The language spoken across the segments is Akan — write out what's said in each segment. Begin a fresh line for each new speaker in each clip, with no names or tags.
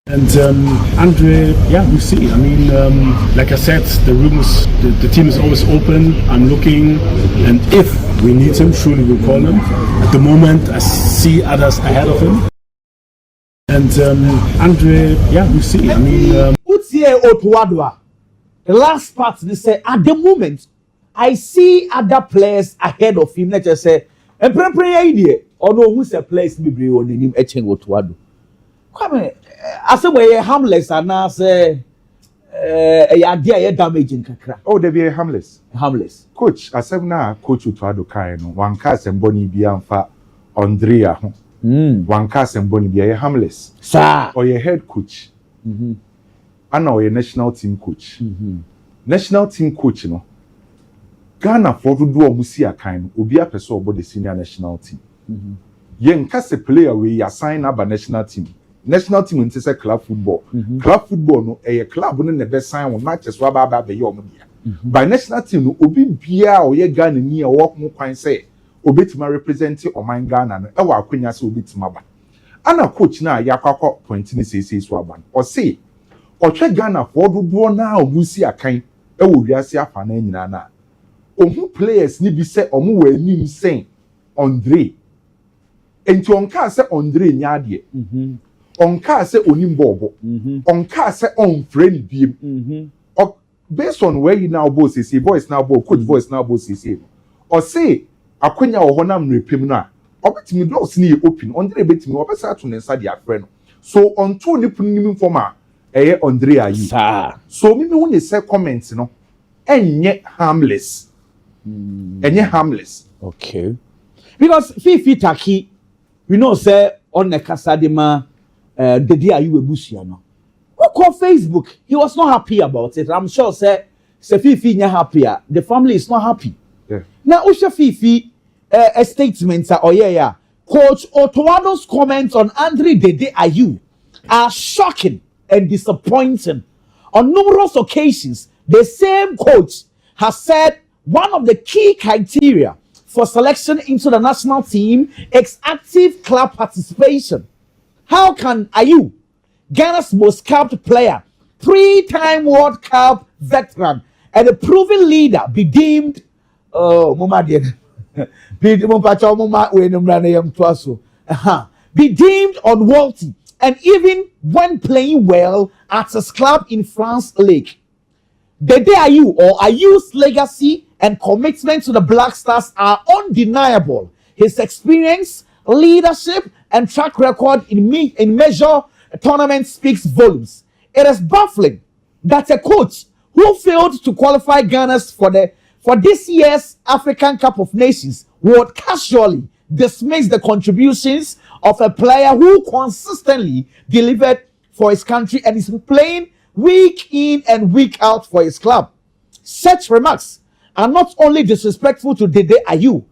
And Andre, yeah, we see. I mean, like I said, the team is always open. I'm looking, and if we need him, surely we'll call him. At the moment, I see others ahead of him. And Andre, yeah, we see. I mean,
OTTO. The last part they say at the moment, I see other players ahead of him. Let's just say, and pray idea or no who's a place be on the name etching OTTO. Come I say we harmless and now say a idea damaging kakra.
Oh, they be harmless.
Harmless.
Coach, I said now coach OTTO kai no one cast and Bonnie be amfa Andrea. One cast and Bonnie be a harmless.
Sir.
Or your head coach. And now your national team coach. National team coach, you know. Ghana for to do a musia kind will be a person about the senior national team. Yen cast a player we assign up a national team. National team is a club football. Club football no a club on the best sign on matches waba be your media. By national team no obi bia or ye Ghana ni a walk more quite say obi to represent or mind Ghana no e wa akwanya se obi to maba. Ana coach na yakwa point ni say so aban. Or say Oche Ghana for do na omusi akan e wo wiase afa na nyina na ohu players ni bi se omu we nim sen Andre enti onka se Andre nya ade onka se onim bobo onka se on friend biem based on where you now boss say boys now boss coach voice now boss say or say akonya wo ho na mrepem no a obetimi doors ni open Andre betimi obesa to nsa dia friend so onto ni punim forma Andre AYEW'S. So me when you say comments, no, enye harmless. Enye harmless.
Okay. Because Fifi Taki, we know say on the Kasadima DEDE AYEW'S no. We call Facebook. He was not happy about it. I'm sure say Fifi nya happier. The family is not happy.
Yeah.
Now Usha Fifi a statement yeah. Coach OTTO's comments on Andre DEDE AYEW'S are shocking and disappointing. On numerous occasions, the same coach has said one of the key criteria for selection into the national team is active club participation. How can AYEW'S, Ghana's most capped player, 3-time World Cup veteran, and a proven leader be deemed be deemed unworthy? And even when playing well at his club in France League, DEDE AYEW'S or AYEW'S legacy and commitment to the Black Stars are undeniable. His experience, leadership, and track record in major tournaments speaks volumes. It is baffling that a coach who failed to qualify Ghana's for this year's African Cup of Nations would casually dismiss the contributions of a player who consistently delivered for his country and is playing week in and week out for his club. Such remarks are not only disrespectful to DEDE AYEW'S,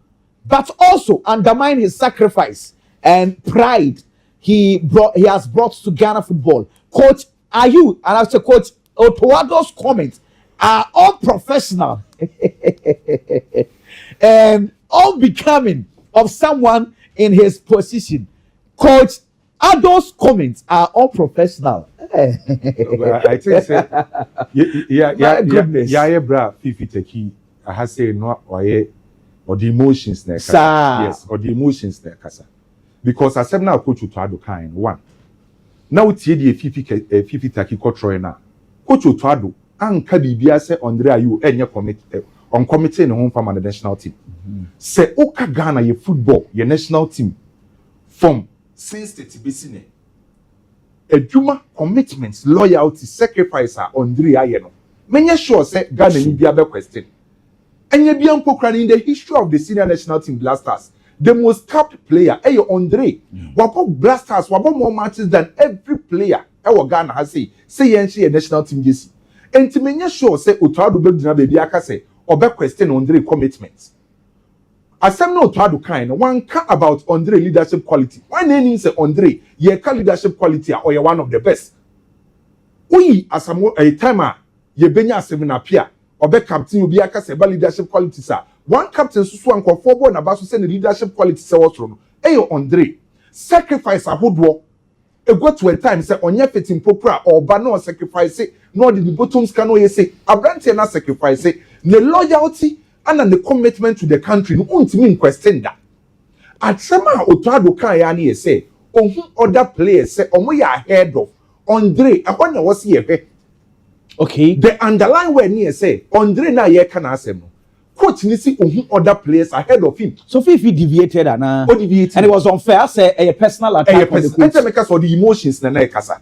but also undermine his sacrifice and pride he has brought to Ghana football. Coach AYEW'S and after Coach OTTO's comments are unprofessional and unbecoming of someone in his position. Coach ADDO's comments are unprofessional.
I think say yeah bra Fifi Taki I have say no or the emotions na kasa. Yes, or the emotions na kasa. Because I said now coach OTTO kind one. Now tie the Fifi Taki control na. Coach OTTO anka bibia say Andre AYEW'S enye committed on committee in home farm and the national team. Say Oka Ghana ye football ye national team from since the Tibisine. Eduma commitments, loyalty, sacrifice are Andre AYEW'S no. Many sure say Ghana ni be a question. And ye be in the history of the senior national team Blasters, the most capped player, Andre. Wabo Blasters, wabo more matches than every player Ghana has say ye national team JC. And to many sure say OTTO be dina baby aka say obe question Andre commitments. Asem no OTTO kind one care about Andre leadership quality. Why name say Andre ye ka leadership quality or you one of the best. We as a timer ye benya asem na pia obe captain obi aka say leadership quality sir. One captain so an for ball na ba so say leadership quality say what no. Andre sacrifice ahodo it got to a time say onye fit impopra or ba no sacrifice no the bottoms can no say abrante na sacrifice the loyalty and the commitment to the country no untimi question that atrema OTTO kan ya na say ohun other players say omo ya ahead of Andre ehon na was here.
Okay,
the underlying word near say Andre na ye can asem no coach ni see ohun other players ahead of him.
So Fifi deviated and
deviated.
And it was unfair. Say a personal attack on the coach.
I make for the emotions na kasa.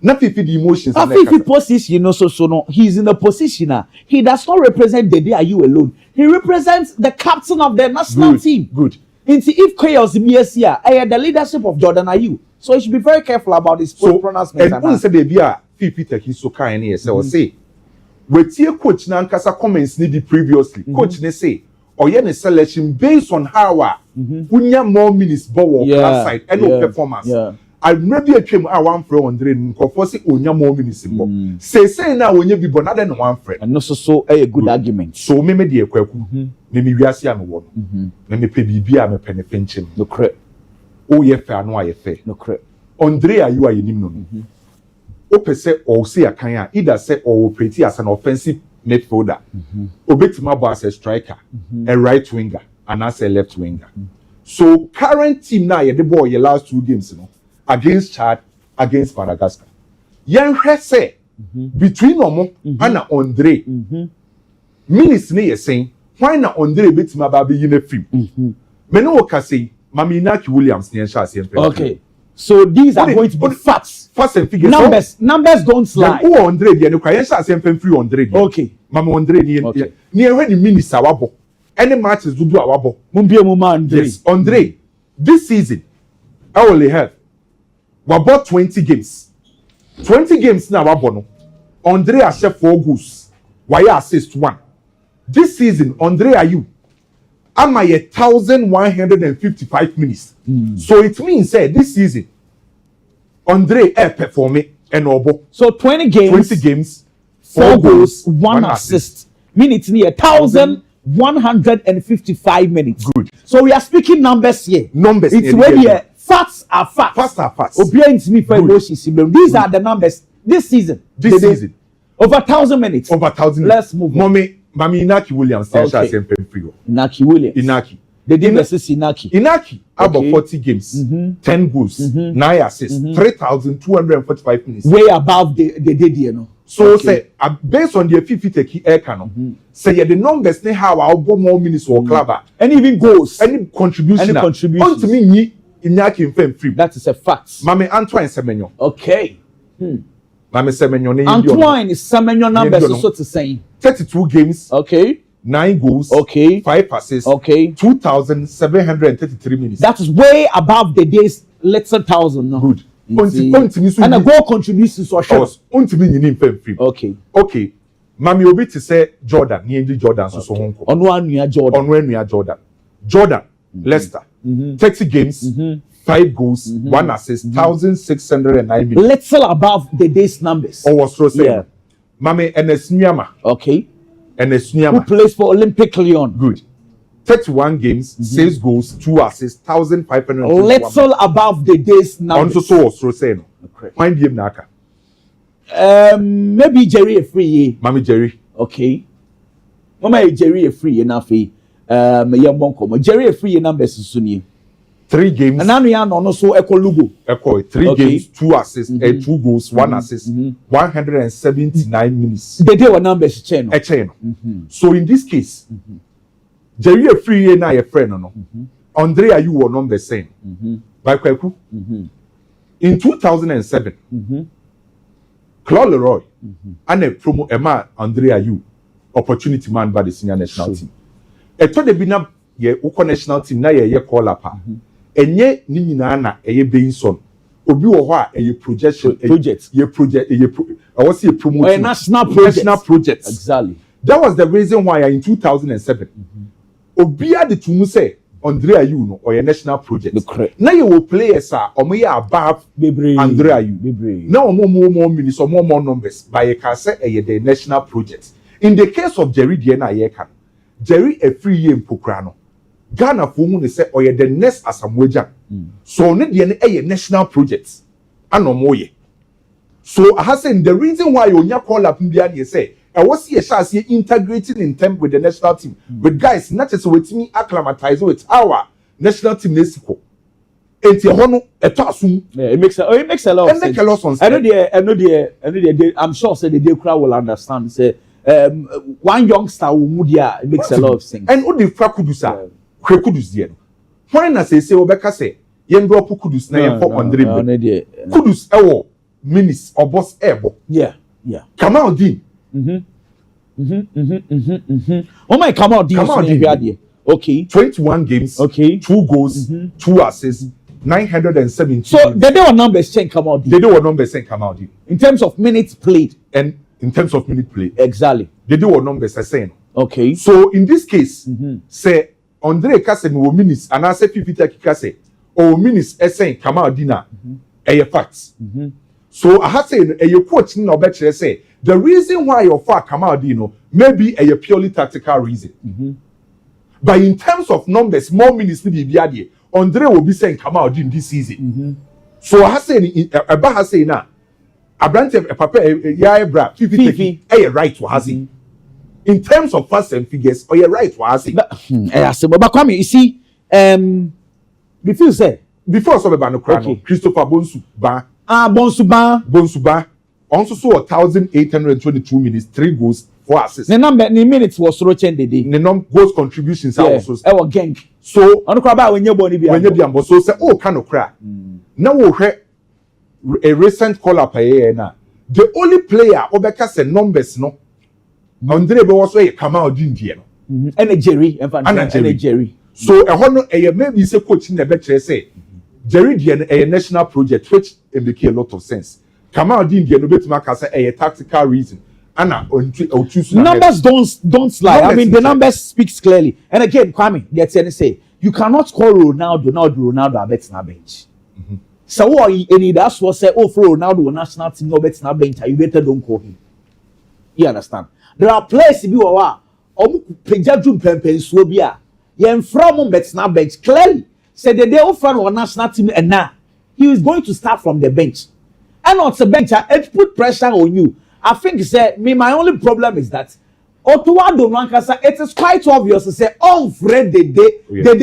Na Fifi the emotions na
Fifi position, you know, so no, he's in a position now. He does not represent the DEDE alone. He represents the captain of the national team.
Good.
If chaos is here, the leadership of Jordan Ayew. So he should be very careful about his pronouncement.
And when say baby Fifi take his so kind here say we coach na nkasa comments ni previously. Coach ne say oye ne selection based on how unya more minutes ball class side and no performance. I maybe a came a one friend Andre nkofo say onya more minutes ball. Say na onye bi bona den one friend.
And no so a good argument.
So me dey kwaku. Me wiase am wo no. Me pe bibia me pene fenchim.
No correct.
O ye fair no aye fair.
No correct.
Andre Ayew ayenim no. Opese or say a kanya either say or operate as an offensive midfielder, obetima as a striker, a right winger, and as a left winger. So current team now the boy your last 2 games, you know, against Chad, against Madagascar. Young say between Omo and Andre. Minutes ne saying why na Andre betima baby in a film. Meno say Mami Inaki Williams near Shasi.
Okay. So these are going to be facts.
Facts and figures.
Numbers don't lie.
Who Andre the no cry Shasi free Andre.
Okay.
Mama Andre near when the minutes awabo. Any matches do awabo.
Mumbie Muma Andre.
Yes, Andre. This season, I only have we bought 20 games. 20 games now abono. Andre has 4 goals. Why assist 1. This season, Andre Ayew am I 1,155 minutes. So it means this season, Andre performing and obo.
So 20 games, 4 goals, 1 assist. Minutes near 1,155 minutes.
Good.
So we are speaking numbers here.
Numbers.
It's where the facts are facts.
Facts are facts.
These are the numbers this season.
This season.
Over 1,000 minutes.
Over 1,000.
Let's move on.
Mami Inaki Williams.
Okay. Inaki Williams.
Inaki.
The difference is Inaki.
Inaki about 40 games, 10 goals, 9 assists, 3,245 minutes.
Way above the DEDE, you know.
So say based on the 50 take air canon, say the numbers they have our more minutes or club
and even goals,
any contribution.
On
to me, Inaki in free.
That is a fact.
Mami Antoine Semenyo.
Okay.
Mami Semenyo.
Antoine is Semenyo numbers also to say
32 games.
Okay.
9 goals.
Okay.
5 passes.
Okay.
2,733 minutes.
That is way above the day's let's 1,000. No?
Good.
And a goal contributions or sure.
Okay. Okay. Mami obi to say Jordan. Ni Jordan so honko.
Onwanuya
Jordan. Jordan. Leicester. 30 games. 5 goals. 1 assist. 1,609 minutes.
Little above the day's numbers.
Oh, was so saying. Mami Enesnyama.
Okay.
Enesnyama.
Who plays for Olympic Lyon.
Good. 31 games, 6 goals, 2 assists, 1,500.
Little above the day's numbers.
Also, was so saying. Find him naka.
Maybe Jerry a free.
Mami Jerry.
Okay. Mama Jerry a free enough. Jerry a free numbers is soon.
3 games.
And now we are no so equal lugo.
Equal 3 games, 2 assists, 2 goals, 1 assist, 179 minutes.
The day were numbers chain.
A chain. So in this case, Jerry a free na your friend no. Andre Ayew were number same. By Kweku. In 2007, Claude Leroy and a promo Emma Andre Ayew opportunity man by the senior national team. A to the bina ye uko national team na ye call up. Enye ni nyina na eye based on obi wo ho a eye projection
project
ye project I was a promotion
national project.
Exactly. That was the reason why in 2007 obia the tumu say Andre Ayew no or your national project. Now you will players are omo ya above Andre Ayew. Now more minutes or more numbers by a can say the national project. In the case of Jerry Diena Yeka, Jerry a free year in Pokrano. Ghana for whom they say or the next Asamoah. So ne a national project. anomoye. So I have said the reason why you call up India say I was here integrating in term with the national team. But guys, not just with me acclimatize with our national team Mexico. It
makes a lot of sense. I know I'm sure say the crowd will understand. Say one youngster will move there. It makes a lot of sense.
And what the Kudus Kudus there? When I say Obeka say yen drop Kudus na yen for Andre Kudus ewo minis or boss ebo.
Yeah.
Kamal Dean.
Oh my Kamal Dean. Okay.
21 games.
Okay.
2 goals, 2 assists, 970.
So they were numbers saying Kamal Dean.
They were numbers saying Kamal Dean.
In terms of minutes played.
And in terms of minutes played.
Exactly.
They were numbers saying.
Okay.
So in this case, say Andre Kase no minutes and I say 50 Kase or minutes saying Kamal Dean a facts. So I have said a coach no better say the reason why you're for Kamal Dean maybe a purely tactical reason. But in terms of numbers, more minutes to be biadi. Andre will be saying Kamal Dean this season. So I say Aba say na Abrante papa Yaebra 50 right to Hasi. In terms of facts and figures, or you're right to Hasi.
But Kwame, you see, before so no
okay. Christopher Bonsu Ba.
Bonsu Ba.
Also saw 1,822 minutes, 3 goals, 4 assists.
The minutes was roaching the day.
The goals contributions are also.
Our gang.
So
on the when you
be so say oh kind of cry. Now we have a recent call up na. The only player Obeka say numbers no. Andre be also a Kamal Dean there.
And a Jerry.
So a maybe say coach in the better say Jerry a national project which make a lot of sense. Kamal Dean the no betima ka say a tactical reason.
Numbers don't lie. I mean the numbers speaks clearly. And again, Kwame, they say you cannot call Ronaldo a bet na bench. So what any that's what say oh for Ronaldo national team no bet na bench, you better don't call him. You understand? There are players be wa pejadrum pempen so bia. Yen from bet na bench clearly. Say the day of fan national team and now he is going to start from the bench. And on the bench, it put pressure on you. I think my only problem is that OTTO it is quite obvious to say Fred the day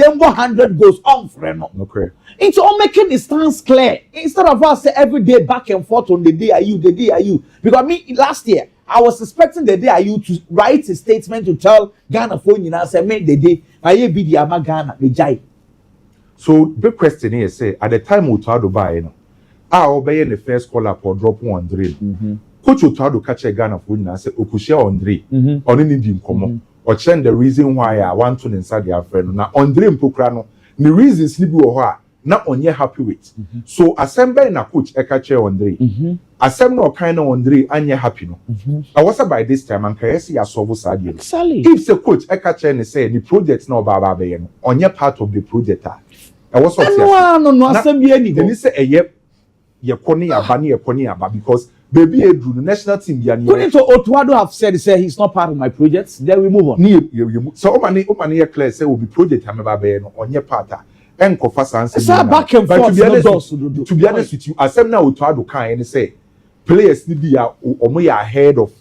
100 goals Fred no.
Okay.
It's all making the stance clear instead of us say every day back and forth on the day are you. Because last year I was expecting the day are you to write a statement to tell Ghana phone say make the day I be the ama Ghana the jai.
So big question here say at the time OTTO buy obey the first call up or drop 100. Coach OTTO catch a Ghana for you say Okushia Andre or any dim common or change the reason why I want to inside their friend. Now Andre Mpokrano, the reasons sleepy or not on ye happy with. So assemble na coach a catcher Andre. Assemble no kind of Andre and ye happy no. I was by this time and can see a solve sad. If the coach a catcher and say the project no baba bayan on your part of the project. I was no assembly any. Then you say a yep. Ye koni aba because baby Edru the national team
couldn't OTTO have said he's not part of my project, then we move on.
So omani clear say will be project ameba be no on your part enko fasa answer
back and forth
to be honest with you asem na OTTO kan and say players ni be omo ya ahead of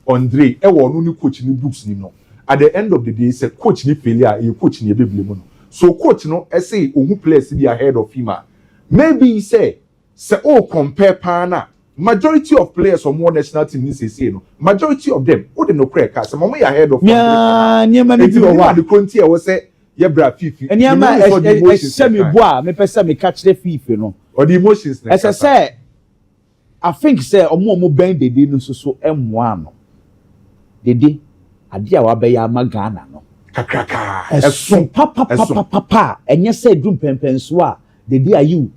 Andre e wo no ni coach ni books ni no at the end of the day say coach ni failure you coach ni e be blame no so coach no say ohun players be ahead of him maybe he say compare pana majority of players on one national team ni say no majority of them who dey no crack as some way ahead of the frontier was say ye bra fifi
and ya ma me boa me pese me catch the fifi no
or the emotions
as I say I think say omo bend the no so M1 no dede ade a wa be ya ma Ghana no
kakraka
esun papa enye say drum pempen so a the day are you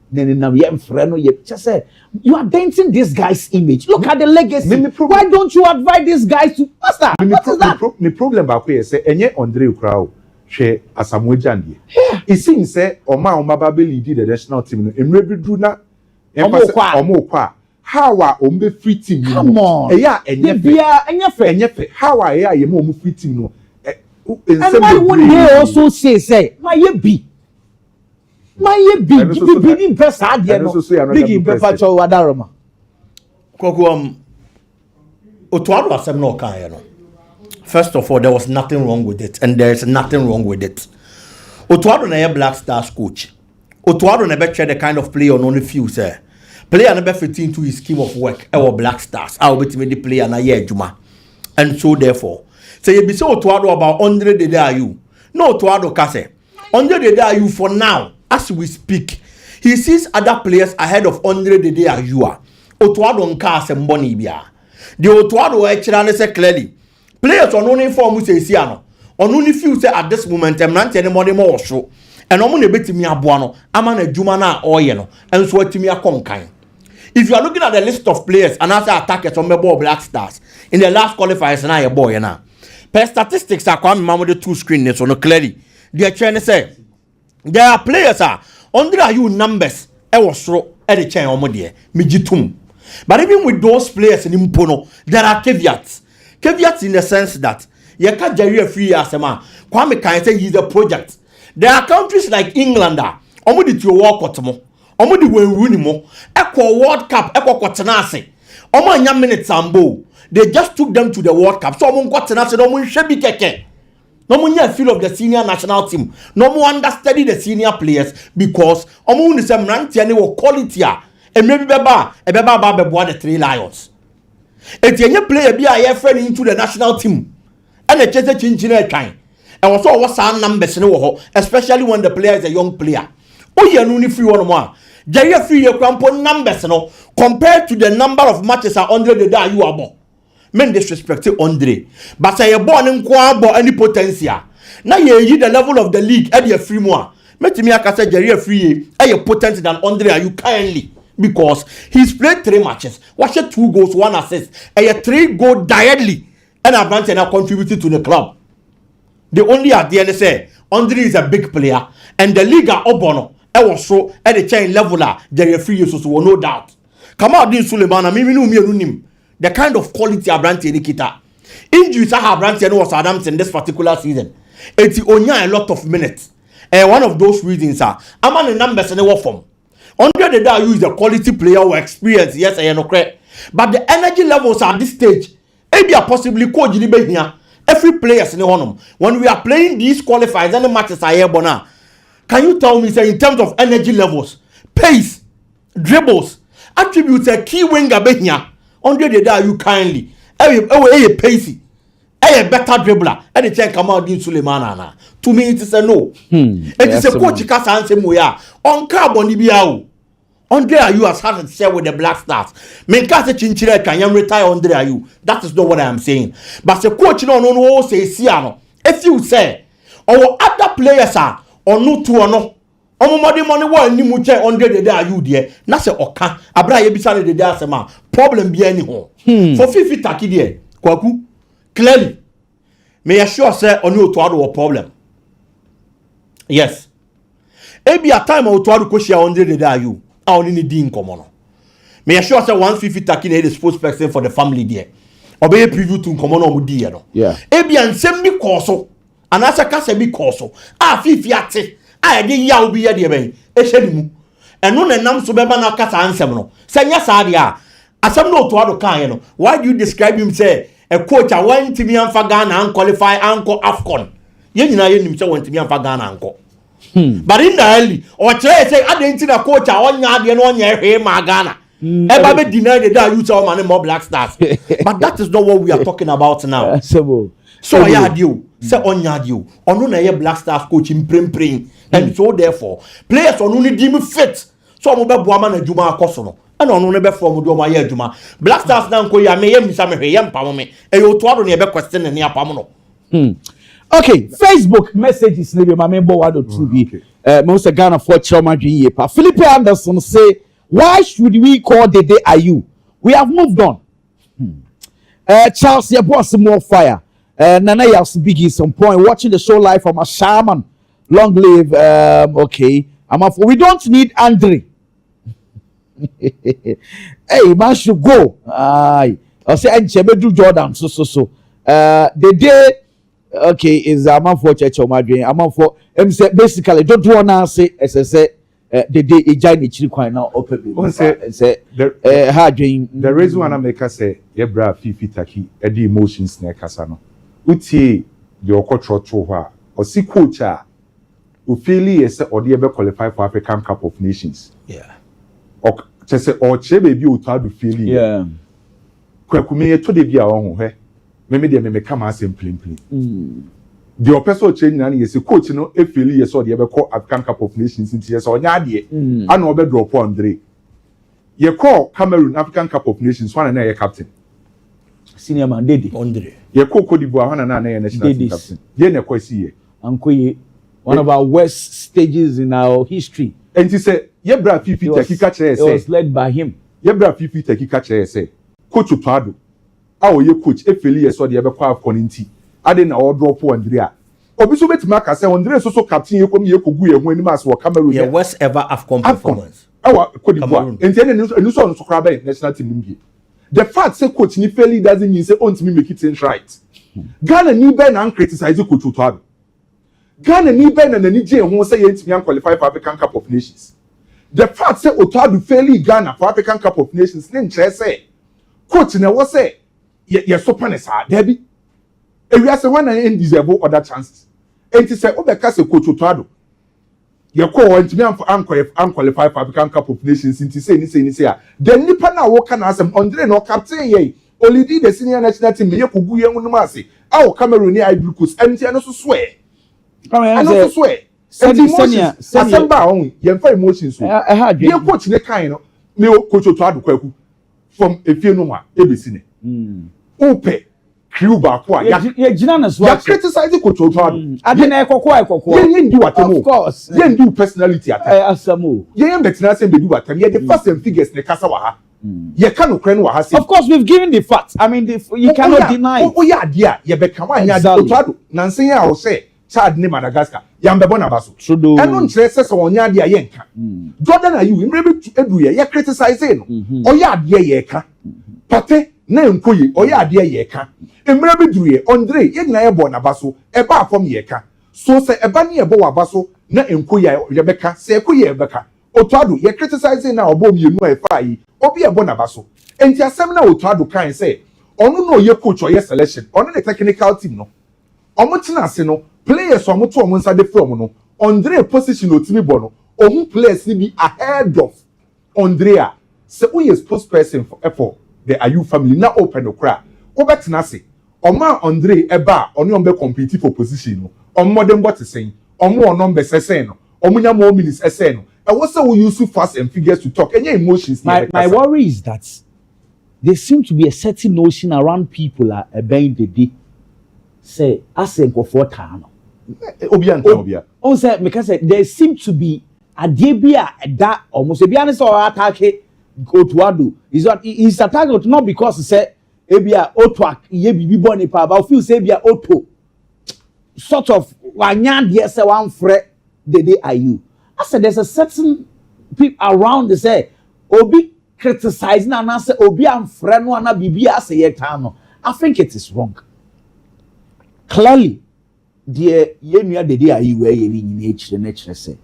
you are denting this guy's image. Look at the legacy. Why don't you invite this guy to master? What is that?
The problem back here say enye Andre Ukrao she Asamoah Gyan. It seems say Oma Babeli did the national team no emrebidru na omo kwa how are ombe free team no.
Come on.
Enye fe how are ye mo free team no.
And why would they also say my ye be My big in person, big in perpetual Wadaroma.
Otuado asem no kan no. First of all, there was nothing wrong with it, and there is nothing wrong with it. Otuado na Black Stars coach. Otuado na be the kind of player on only few say. Player na be fit into his scheme of work. Our Black Stars. I will be the player na ye juma. And so therefore, say you be so Otuado about 100 DEDE Ayew. No Otuado kase. 100 DEDE Ayew for now, as we speak, he sees other players ahead of 100 DEDE Ayew. Otuado nka asem boni bia. The Otuado actually say clearly. Players on only form say siano. On only few say at this moment, I'm not any money more show. And I'm going to bet me a buano. I'm on a jumana or yeno. And so to me a conkain. If you are looking at the list of players and after attackers on the ball Black Stars in the last qualifiers and I a boy now. Per statistics are coming with the two screens so no clearly. They are trying to say there are players are under you numbers. I was throw at the chain on my dear. Mijitum. But even with those players in Impono, there are caveats. Caveats in the sense that you can't carry a free as a man. Kwame can say he's a project. There are countries like England that omudi to walk otmo, omudi we mo, equal World Cup, equal kwatanase, omo nya minutes ambo. They just took them to the World Cup. So omo kwatanase no mo shebi keke. No mo nya feel of the senior national team. No mo understudy the senior players because omo ni se mranti ani wo quality a maybe beba the Three Lions. It's a player be a friend into the national team. And a chase chinchina kind. And also what's our numbers no, especially when the player is a young player. Oh, you only free one more. Jerry free your crampo numbers no compared to the number of matches are under the day you are born. Men disrespect Andre. But say you're born in Kwabo any potential. Now you the level of the league at your free more. Met me I say Jerry free a potent than Andre are you kindly. Because he's played 3 matches, watched 2 goals, 1 assist, and a 3 goal directly, and advanced and contributed to the club. The only at the end say Andre is a big player, and the league are obono. I was so at the chain leveler, there are free uses, no doubt. Come out, Dean Suleiman, I mean, the kind of quality of Branty Nikita. Injuries I have Branty was Adams in this particular season. It's only a lot of minutes, and one of those reasons are I'm on the numbers in the war form. 100 DEDE Ayew is a quality player or experience, yes, I know correct. But the energy levels at this stage, maybe are possibly coach here. Every player in the honor. When we are playing these qualifiers, any matches are here, Bona. Can you tell me, say, in terms of energy levels, pace, dribbles, attributes a key winger here? 100 DEDE Ayew kindly. A pacey, a better dribbler, and the check come out in Suleiman. To me, it is a no. It is a coach can answer me on carbon ibiao. Andre Ayew has had a share with the Black Stars. Men can't say Chinchilla can retire Andre Ayew. That is not what I am saying. But the coach no say Siano. If you say our other players are or no to or no. Money one ni muche Andre DEDE Ayew there. Na se oka abra ye bisa ne DEDE asema problem be any ho. For 50 taki there. Kwaku clearly may assure say onu Otuado a problem. Yes. Ebi a time Otuado ko share Andre DEDE Ayew. I only need in common. May I sure say 150 taking a spokesperson for the family there. Obey a preview to common on dear.
Yeah.
Ebi and send me corso. And as a case be corso. Ah, fifiate. I did yaw be a dear bay. A shedimu. And no name so beba na casa answer. Say yes, Adia. As I'm not to other kind. Why do you describe him say a coach? I went to me and Fagana and qualify Uncle Afcon. You know, you himself went to me and Fagana Uncle. But in the early, or say, I didn't see the coach on yard and 1 year here, Magana. Ever deny the day you saw money more Black Stars. But that is not what we are talking about now. So I had you, say on yard you, on no Black Stars coach in praying. And so therefore, players on only deem fit. So I'm about woman and Juma Kosono. And on never form do my year Juma. Black Stars now go ya may some yam pamome. And you told me about question and near Pamono.
Okay, Facebook messages maybe my member one or two be most Ghana for Choma Yepa. Philippe Anderson say, why should we call DEDE Ayew? We have moved on. Charles, your boss more fire. Nana Yas Biggie some point watching the show live from a shaman. Long live. Okay, I'm up for. We don't need Andre. Hey, man should go. Aye, I'll say and Chebedu Jordan. So. DEDE. Okay, is a man for church or my dream. I'm for basically don't want to say as I say the day a giant chiri now open say hard dream.
The reason why I make us say yebra fifi taki the emotions na kasa no utie the okotro to or see coach who feel yes or the qualify for African Cup of Nations.
Yeah.
Or just say or che baby who to feel
yeah.
Kwakume to the bia on he me me come as plain. The person change na yes coach no e feel yes or the African Cup of Nations into yes or nya de and obe drop Andre. Ye call Cameroon African Cup of Nations one na ye captain.
Senior man DEDE.
Andre.
Ye call Cote d'Ivoire one na national team captain. Ye na kwesi ye.
Ankoye one of our worst stages in our history.
And he said, Yebra Fifi Taki catch
it was led by him.
Yebra Fifi Taki catch say, Coach Utado. Our ye coach, if Philly saw the ever quite Coninti. I didn't all drop Andrea. Obiso bet Maka say Andrea so captain you come here kugu when you must work Cameroon.
Yeah, worst ever AFCON performance.
Our Cote d'Ivoire. And then you saw on Sokrabe national team. The fact say coach ni fairly doesn't mean say on to me make it things right. Ghana ni ben and criticize Coach Utado. Ghana ni ben and ni Jay who say yet qualify for African Cup of Nations. The fact say Otto fairly Ghana for African Cup of Nations. Then say coach na was say yes so panis hard Debbie. And we are say one and deserve other chances. And to say Obeka say coach Otto. You call and me unqualify for African Cup of Nations into say ni say then nipa na wo kana asem Andre no captain ye only did the senior national team ye kugu ye no mase. Our Cameroon ni Ivory Coast and no so swear. I know swear. Senior, Assemble only. Yemfa emotions. Dear coach, ne kind of me coach to add kwaku from a few no more. Ebisine. Ope Cuba.
Yeah, Ginanas was
criticizing coach to add.
I didn't echo.
Yen do what
of course.
Yen do personality at
Asamu.
Yen betina say be do what time. Ye the first and figures ne kasa wa ha. Ye can ukraine wa ha.
Of course, we've given the facts. I mean, you cannot deny.
Oh yeah, dear. Ye be kan wa nya to add. Nansen ya o say. Chad ne Madagascar yambe bona baso eno nkyere sese wonya ade aye nka Jordan are you imrebe edu ye criticize no oye ade ye ka pate na enkoye oye ade ye ka imrebe duru ye Andre ye nyina ye bona baso e ba afom ye ka so se e ba ne ye bo wa baso na enkoye ye beka se ekoye ye beka Otuado ye criticize na obo mienu e fa yi obi e bona baso enti asem na Otuado kan say onu no ye coach or ye selection onu the technical team no omotina ase no players omo to omo nsa de from no Andre position otimi bo no omu players ni be ahead of Andrea se who is spokesperson for the AYEW'S family na open no kra obetina ase oma Andre eba oni on be compete for position no omo dem what say omo on number sesen no omo nya more minutes sesen no e wo say we use fast and figures to talk any emotions.
My worry is that there seems to be a certain notion around people are obeying the day say asenko for time.
Obia.
On say because there seems to be a debia that almost be honest or attack Otuado is what is attacked not because he said ebia Otto ye bibi born pa but feel say ebia Otto sort of wanya there say one fre the AYEW. I said there's a certain people around they say obi criticizing and I say obi am friend no na bibi say yetano. I think it is wrong. Clearly the yenua the AYEW where ye the nature say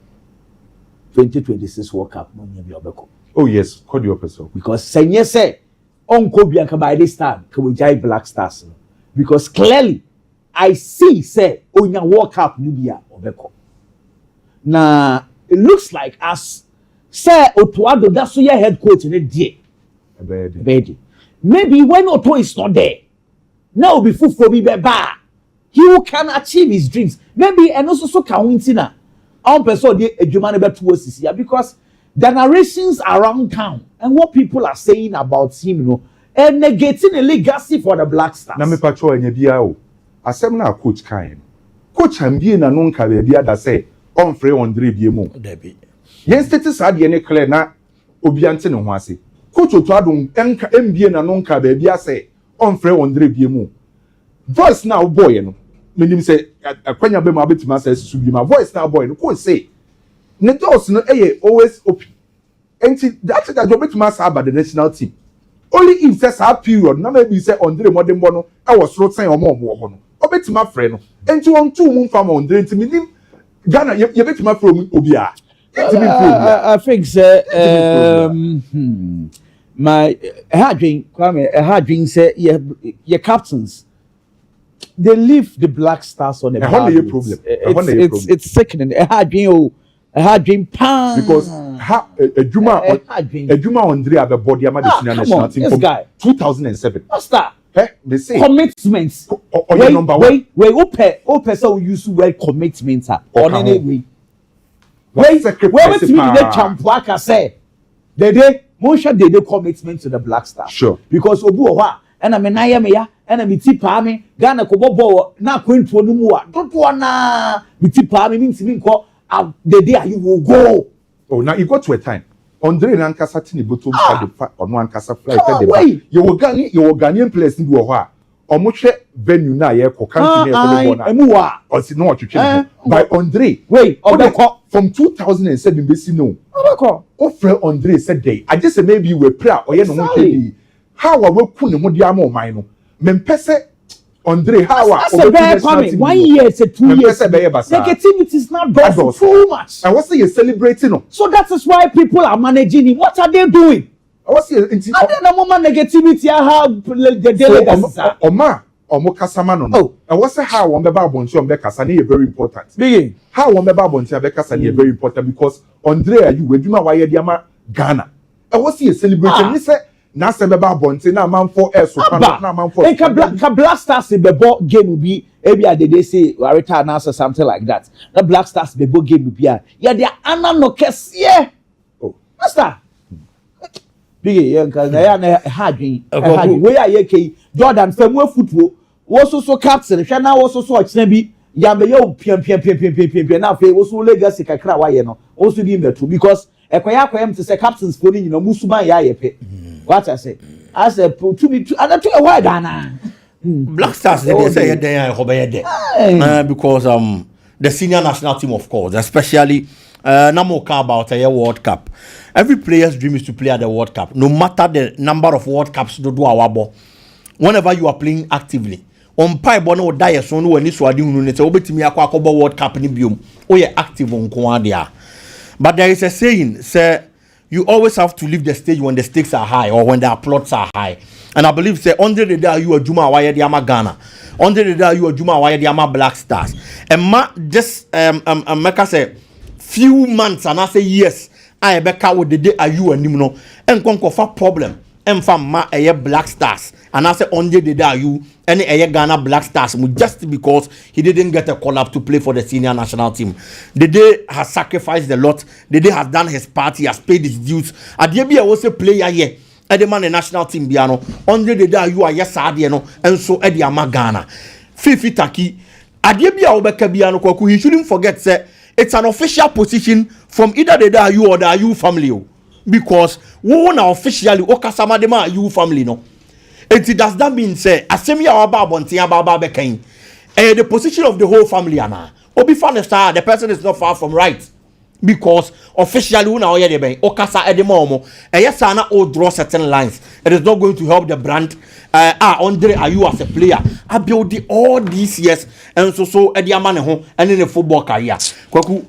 2026 World Cup no be obeko.
Oh yes, call your person.
Because senye say onko bianca by this time can we jai Black Stars because clearly I see say onya World Cup no be obeko. Now it looks like as say Otuado that's so your head coach in a day. Maybe when Otto is not there, now be full for me beba. He who can achieve his dreams. Maybe and also so can win tina. On person the Ejumane be towards here because the narrations around town and what people are saying about him, you know, and negating a legacy for the Black Stars.
Na me patrol enye bia o. Asem na coach kan. Coach ambie na no nka bia da say on free Andre bie mu.
Debi.
Yen status ade ne clear na obi ante ne ho ase. Coach Otuado enka mbie na no nka bia say on free Andre bie mu. Voice now boy no. Menim say akwanya be ma betima say susu bi ma voice now boy no ko say ne doors no always open. Enti that job betima say about the national team. Only if says that period na maybe say Andre Modembo no e was road sign omo ho no. Obetima frɛ no. Enti on two mum fam Andre enti menim Ghana ye betima from obi a.
I think my Kwame say your captains they leave the Black Stars on a bad note.
Problem.
It's sickening. A dream pan
because a Juma Andre have a body the national team from 2007.
What's that?
They say
commitments. Wait, so you use word commitments on any way. Wait, where to the Champuaka say the day Dede commitment to the Black Stars.
Sure.
Because Obuwa and I mean I am ya and I mean Tipami Ghana Kobo na Queen to Numua. Don't wanna be Tipami means the day you will go.
Oh, now you got to a time. Andre Nankasa Tini Butum on one casa flight. You were Ghanaian players in Wah. Or much venue now, yeah, country or see no what you change. By Andre, wait, from 2007, Bessie no. Offer Andre said day. I just say maybe you were proud or you how I will put the Modiamo mine. Mempese Andre, how
that's a bad comment. 1 year to 2 years. Negativity is not done for too much.
And what's you're celebrating?
So that is why people are managing it. What are they doing?
What's your
negativity? I have the delegates.
Omo Kasamano. Oh, and what's how one Beba Bonti on Bekasani very important. Begin. How one Beba Bonti Bekasani very important because Andre, you were doing why Yama Ghana. And what's he celebrating? He said. Na se beba bonte na man for so na man for
Black Stars the ball game will be maybe they say Warita announce or something like that. The Black Stars the ball game will be yeah they are no case yeah. Oh, master. Big young cause na hard we are here Jordan Femwe football was so captain Shana was so bi ya me yo pian na fe was so legacy kakra wa ye no also be metu because ekoya to say captains for you know musuban ya ye what I say? I said to be other to a wide
Black Stars they say because the senior national team of course, especially Namoka about a World Cup. Every player's dream is to play at the World Cup, no matter the number of World Cups do our ball. Whenever you are playing actively. On pipe bono die so no any swadi unu say obetimi akwa World Cup ni biom. Oh yeah, active on Kwadia. But there is a saying, say you always have to leave the stage when the stakes are high or when the applause are high. And I believe, say, under the day you are Juma Waya Diama Ghana. Under the day you are Juma Waya Diama Black Stars. And just make us say few months and I say yes, I back out with the day are you and Nimno and conquer for problem. And from ma a Black Stars. And I say under the day you any a Ghana Black Stars just because he didn't get a call up to play for the senior national team. The day has sacrificed a lot. The day has done his part. He has paid his dues. At the end, I was a player here. At the man the national team biano. Under the day you are yes adiano and so Eddie Ghana. Fifi Taki. At the end, biano kwaku. He shouldn't forget say it's an official position from either the day you or the Ayew family. Because we want officially Okasama de ma Ayew family no. It does that mean say asemi our bonti ababa bekain the position of the whole family ana obi fan star the person is not far from right because officially una oye de ben okasa edemo yes na o draw certain lines. It is not going to help the brand Andre Ayew as a player I build all these years and so ediama ne ho and in the football career kwaku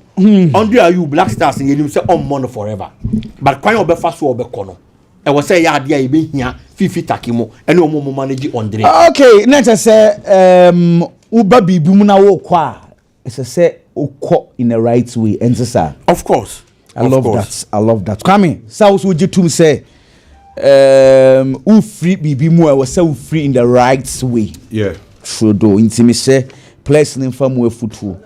Andre Ayew Black Stars in you say on money forever but kwan obefa so obekono I was say ya dia ebe hia Fifi Takimo ene omo manage Andre.
Okay, let's say uba bibimu na wo kwa. It's say ukọ in the right way and sir.
Of course.
I love that. Kwame, so would you to say free bibimu I was say free in the right way.
Yeah.
True do intimi say place in famu football.